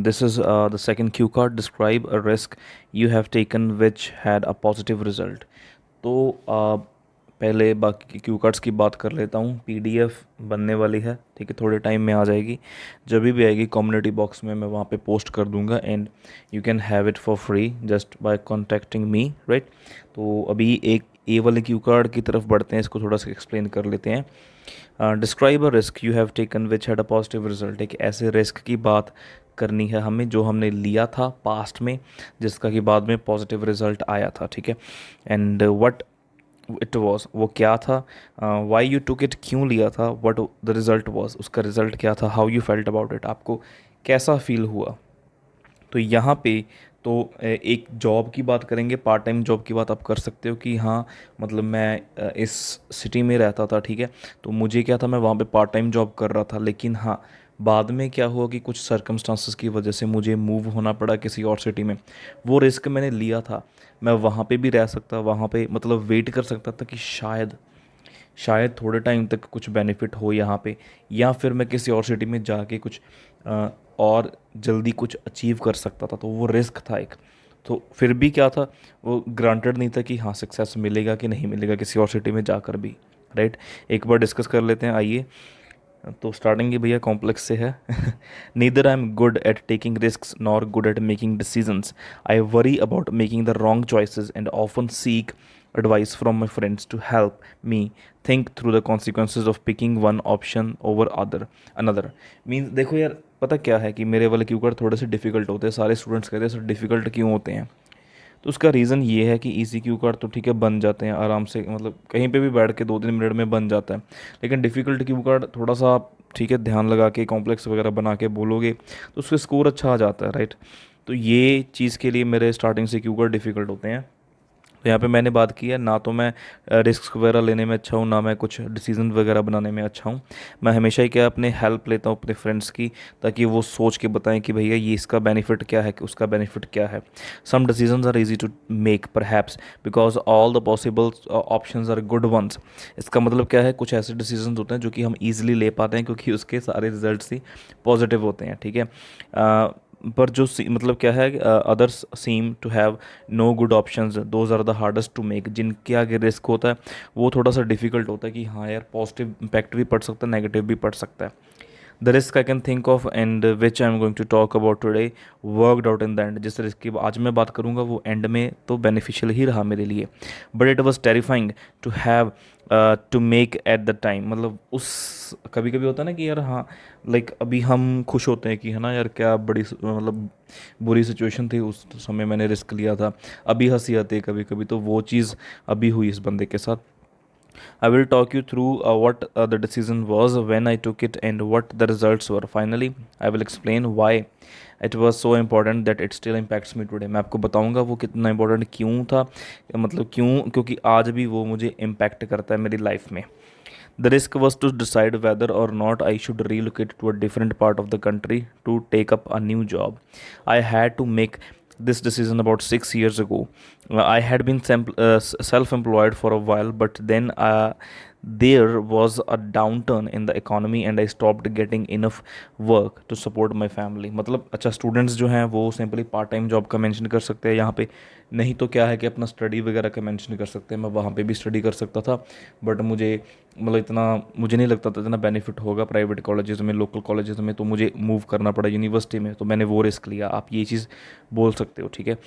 This is the second cue card. Describe a risk you have taken which had a positive result. तो पहले बाकी की cue cards की बात कर लेता हूँ। पीडीएफ बनने वाली है, ठीक है, थोड़े टाइम में आ जाएगी। जब भी आएगी कम्युनिटी बॉक्स में मैं वहाँ पे पोस्ट कर दूँगा and you can have it for free just by contacting me, right. तो अभी एक ए वाले क्यू कार्ड की तरफ बढ़ते हैं, इसको थोड़ा सा एक्सप्लेन कर लेते हैं। Describe a risk you have taken which had a positive result. एक ऐसे रिस्क की बात करनी है हमें जो हमने लिया था पास्ट में, जिसका कि बाद में पॉजिटिव रिजल्ट आया था, ठीक है। एंड व्हाट इट वॉज, वो क्या था, वाई यू टुक इट, क्यों लिया था, व्हाट द रिज़ल्ट वॉज, उसका रिज़ल्ट क्या था, how you felt about it, आपको कैसा फील हुआ। तो यहाँ पे तो एक जॉब की बात करेंगे, पार्ट टाइम जॉब की बात आप कर सकते हो कि हाँ मतलब मैं इस सिटी में रहता था, ठीक है। तो मुझे क्या था, मैं वहाँ पे पार्ट टाइम जॉब कर रहा था, लेकिन हाँ बाद में क्या हुआ कि कुछ सर्कमस्टांसिस की वजह से मुझे मूव होना पड़ा किसी और सिटी में। वो रिस्क मैंने लिया था, मैं वहाँ पे भी रह सकता, वहाँ पे मतलब वेट कर सकता था कि शायद शायद थोड़े टाइम तक कुछ बेनिफिट हो यहाँ पे, या फिर मैं किसी और सिटी में जाके कुछ और जल्दी कुछ अचीव कर सकता था। तो वो रिस्क था एक। तो फिर भी क्या था, वो ग्रांटेड नहीं था कि हाँ सक्सेस मिलेगा कि नहीं मिलेगा किसी और सिटी में जाकर भी, राइट। एक बार डिस्कस कर लेते हैं, आइए। तो स्टार्टिंग ही भैया कॉम्प्लेक्स से है। Neither I am good at taking risk nor good at making decisions. I worry about making the wrong choices and often seek advice from my friends to help me think through the consequences of picking one option over another। Means देखो यार, पता क्या है कि मेरे वाले Q card थोड़े से डिफिकल्ट होते हैं, सारे स्टूडेंट्स कहते हैं सर डिफिकल्ट क्यों होते हैं। तो उसका रीज़न ये है कि इजी क्यू कार्ड तो ठीक है बन जाते हैं आराम से, मतलब कहीं पे भी बैठ के 2-3 मिनट में बन जाता है। लेकिन डिफ़िकल्ट क्यू कार्ड थोड़ा सा आप ठीक है ध्यान लगा के कॉम्प्लेक्स वगैरह बना के बोलोगे तो उसके स्कोर अच्छा आ जाता है, राइट। तो ये चीज़ के लिए मेरे स्टार्टिंग से क्यू कार्ड डिफ़िकल्ट होते हैं। तो यहाँ पे मैंने बात की है ना, तो मैं रिस्क वगैरह लेने में अच्छा हूँ, ना मैं कुछ डिसीजन वगैरह बनाने में अच्छा हूँ। मैं हमेशा ही क्या अपने हेल्प लेता हूँ अपने फ्रेंड्स की, ताकि वो सोच के बताएं कि भैया ये इसका बेनिफिट क्या है कि उसका बेनिफिट क्या है। Some decisions are easy to make perhaps because all the possible options are good ones. इसका मतलब क्या है, कुछ ऐसे डिसीजंस होते हैं जो कि हम ईजिली ले पाते हैं क्योंकि उसके सारे रिजल्ट ही पॉजिटिव होते हैं, ठीक है। पर जो मतलब क्या है, others seem to have no good options, those are the hardest to make. जिनके आगे रिस्क होता है वो थोड़ा सा डिफिकल्ट होता है कि हाँ यार पॉजिटिव इम्पैक्ट भी पड़ सकता है, नेगेटिव भी पड़ सकता है। The risk I can think of and which I am going to talk about today worked out in the end. जिस रिस्क की आज मैं बात करूँगा वो एंड में तो बेनिफिशियल ही रहा मेरे लिए, but it was terrifying to have to make at the time. मतलब उस कभी कभी होता है ना कि यार हाँ लाइक अभी हम खुश होते हैं कि है ना यार क्या बड़ी मतलब बुरी सिचुएशन थी उस समय मैंने रिस्क लिया था, अभी हंसी आती है कभी कभी, तो वो चीज़ अभी हुई इस बंदे के साथ। I will talk you through what the decision was, when I took it, and what the results were. Finally, I will explain why it was so important that it still impacts me today। मैं आपको बताऊंगा वो कितना important क्यों था, मतलब क्यों, क्योंकि आज भी वो मुझे impact करता है मेरी लाइफ में। The risk was to decide whether or not I should relocate to a different part of the country to take up a new job। I had to make this decision about 6 years ago। I had been self employed for a while, but then there was a downturn in the economy and I stopped getting enough work to support my family। मतलब अच्छा students जो हैं वो simply part time job का mention कर सकते हैं यहाँ पे, नहीं तो क्या है कि अपना स्टडी वगैरह का मेंशन कर सकते हैं। मैं वहाँ पे भी स्टडी कर सकता था, बट मुझे मतलब इतना मुझे नहीं लगता था इतना बेनिफिट होगा प्राइवेट कॉलेजेस में, लोकल कॉलेजेस में, तो मुझे मूव करना पड़ा यूनिवर्सिटी में, तो मैंने वो रिस्क लिया। आप ये चीज़ बोल सकते हो, ठीक है।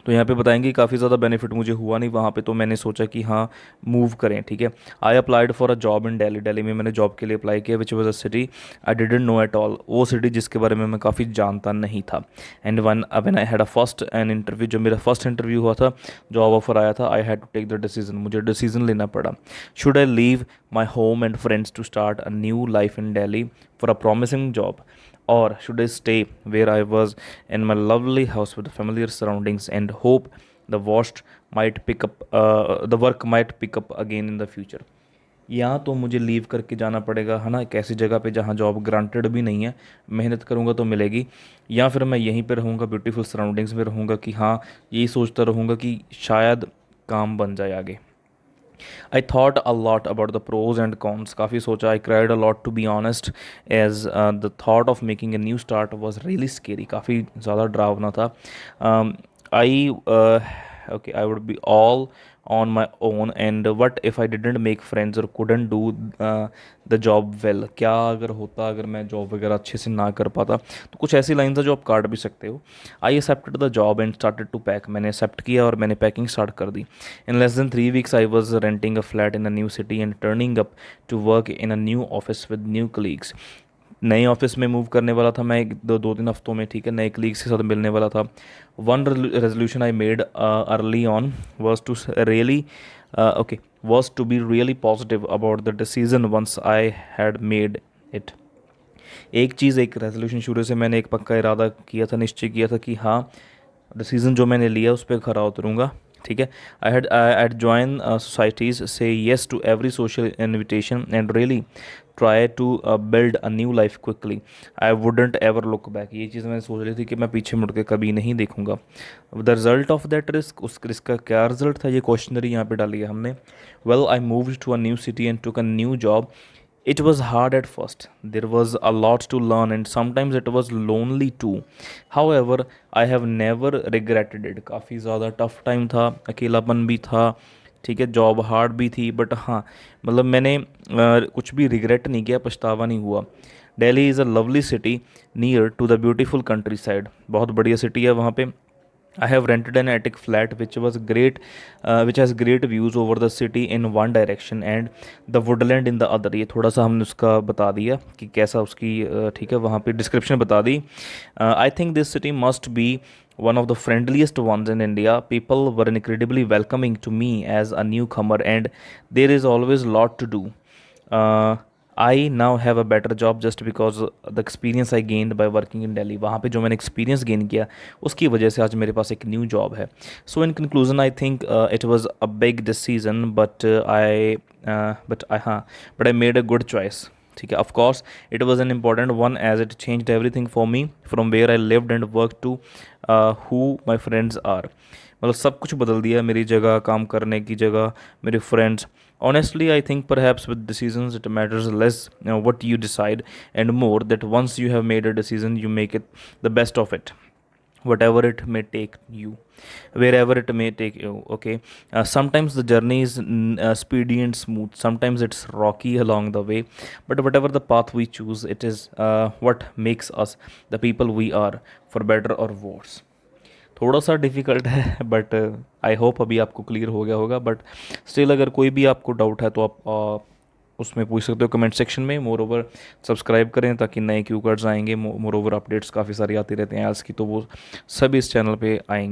तो यहाँ पे बताएंगे काफ़ी ज़्यादा बेनिफिट मुझे हुआ नहीं वहाँ पे, तो मैंने सोचा कि हाँ मूव करें, ठीक है। I applied for a job in Delhi. Delhi में मैंने जॉब के लिए अप्लाई किया, which was a city I didn't know at all. वो सिटी जिसके बारे में मैं काफ़ी जानता नहीं था। And one I had a first an interview, जब मेरा फर्स्ट इंटरव्यू हुआ था, जॉब ऑफर आया था, I had to take the decision, मुझे डिसीजन लेना पड़ा। Should I leave my home and friends to start a new life in Delhi for a promising job, or should I stay where I was in my lovely house with familiar surroundings and hope the worst might pick up the work might pick up again in the future। या तो मुझे leave करके जाना पड़ेगा है ना एक ऐसी जगह पे जहाँ जॉब ग्रांटेड भी नहीं है, मेहनत करूँगा तो मिलेगी, या फिर मैं यहीं पे रहूँगा ब्यूटीफुल सराउंडिंग्स में रहूँगा कि हाँ यही सोचता रहूँगा कि शायद काम बन जाए आगे। I thought a lot about the pros and cons. काफ़ी सोचा. I cried a lot, to be honest, as the thought of making a new start was really scary. काफ़ी ज़्यादा डरावना था. Um, I okay, I would be all on my own, and what if I didn't make friends or couldn't do uh, the job well? क्या अगर होता, अगर मैं job वगैरह अच्छे से ना कर पाता? तो कुछ ऐसी लाइन है जो आप काट भी सकते हो. I accepted the job and started to pack. मैंने एक्सेप्ट किया और मैंने पैकिंग स्टार्ट कर दी. In less than 3 weeks, I was renting a flat in a new city and turning up to work in a new office with new colleagues. नए office में move करने वाला था मैं, एक दो तीन हफ्तों में. ठीक है, नए कलीग्स के साथ मिलने वाला था. One resolution I made early on was to really okay was to be really positive about the decision once I had made it. एक चीज़, एक रेजोल्यूशन शुरू से मैंने एक पक्का इरादा किया था, निश्चय किया था कि हाँ, डिसीज़न जो मैंने लिया उस पर खरा उतरूँगा. ठीक है. I had join societies, say yes to every social invitation and really try to build a new life quickly. I wouldn't ever look back. ये चीज़ मैंने सोच ली थी कि मैं पीछे मुड़ के कभी नहीं देखूंगा. The result of that risk, उस रिस्क का क्या रिजल्ट था, ये क्वेश्चनरी यहाँ पे डाली है हमने. Well, I moved to a new city and took a new job. It was hard at first. There was a lot to learn and sometimes it was lonely too. However, I have never regretted it. काफ़ी ज़्यादा tough time था, अकेलापन भी था. ठीक है, job hard भी थी, बट हाँ, मतलब मैंने कुछ भी रिग्रेट नहीं किया, पछतावा नहीं हुआ. Delhi is a lovely city near to the beautiful countryside. बहुत बढ़िया सिटी है वहाँ पे. I have rented an attic flat which was great, which has great views over the city in one direction and the woodland in the other. ये थोड़ा सा हमने उसका बता दिया कि कैसा उसकी ठीक है, वहाँ पे डिस्क्रिप्शन बता दी. I think this city must be one of the friendliest ones in India. People were incredibly welcoming to me as a newcomer and there is always a lot to do. I now have a better job just because the experience I gained by working in Delhi. वहाँ पे जो मैंने experience gain किया उसकी वजह से आज मेरे पास एक न्यू जॉब है. So in conclusion I think it was a big decision but I made a good choice. ठीक है, of course it was an important one as it changed everything for me from where I lived and work to who my friends are. मतलब सब कुछ बदल दिया, मेरी जगह काम करने की जगह, मेरे friends. Honestly, I think perhaps with decisions it matters less what you decide and more that once you have made a decision, you make it the best of it, whatever it may take you, wherever it may take you. Okay, sometimes the journey is speedy and smooth, sometimes it's rocky along the way, but whatever the path we choose, it is what makes us the people we are, for better or worse. थोड़ा सा difficult है but I hope अभी आपको clear हो गया होगा. But still अगर कोई भी आपको डाउट है तो आप उसमें पूछ सकते हो कमेंट सेक्शन में. मोर ओवर सब्सक्राइब करें ताकि नए क्यू कार्ड्स आएंगे. मोर ओवर अपडेट्स काफ़ी सारी आती रहते हैं आज की, तो वो सभी इस चैनल पे आएंगे.